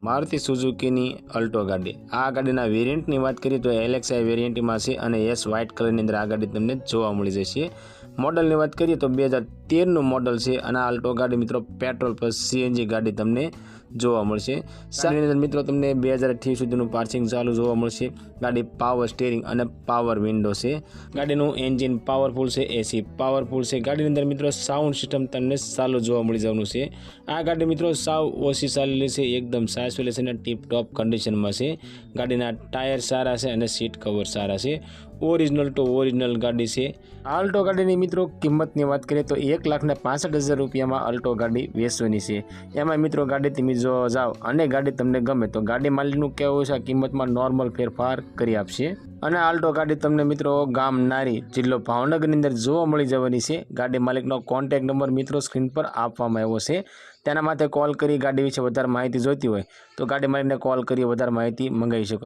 Maruti Suzuki Alto गाड़ी आ गाड़ी variant की बात करिए तो LXi वेरियंट में से एस व्हाइट कलर की अंदर आ गाड़ी तमने जोवा मळी जशे। मॉडल की बात करिए तो 2013 मॉडल से अल्टो गाड़ी मित्रों पेट्रोल प्लस CNG गाड़ी तमने जोवा मळशे। गाड़ी अंदर मित्रों तमने 2028 सुधीनुं पार्किंग चालू जोवा मळशे। गाड़ी पावर स्टीयरिंग अने पावर विंडो से। गाड़ीनुं एंजीन पावरफुल से, AC पावरफुल से। गाड़ी अंदर मित्रों साउंड सिस्टम तमने चालू जोवा मळी जवानुं छे। आ गाड़ी मित्रों साव ओછી चालेली छे, एकदम साचवेली छे, टीप टॉप कंडीशन में छे। गाड़ीना टायर सारा छे अने सीट कवर सारा छे। ओरिजिनल टू ओरिजिनल गाड़ी छे। अल्टो गाड़ी मित्रों किंमत की बात करिए तो 1,65,000 रुपया में अल्टो गाड़ी वेचवानी छे। एमां मित्रों गाड़ी तमे जो जाओ अने गाड़ी तमने गमे तो गाड़ी मालिकनुं कहेवुं छे किंमत में नॉर्मल फेरफार करी आपशे। अने अल्टो गाड़ी तमने मित्रों गाम नारी जिल्लो भावनगर अंदर जोवा मळी जवानी छे। गाड़ी मालिकनो कॉन्टेक्ट नंबर मित्रों स्क्रीन पर आपवामां आव्यो छे। तेना माटे कॉल करी गाड़ी विषे वधारे माहिती जोईती होय तो गाड़ी मालिकने कॉल करी वधारे माहिती मंगावी शको।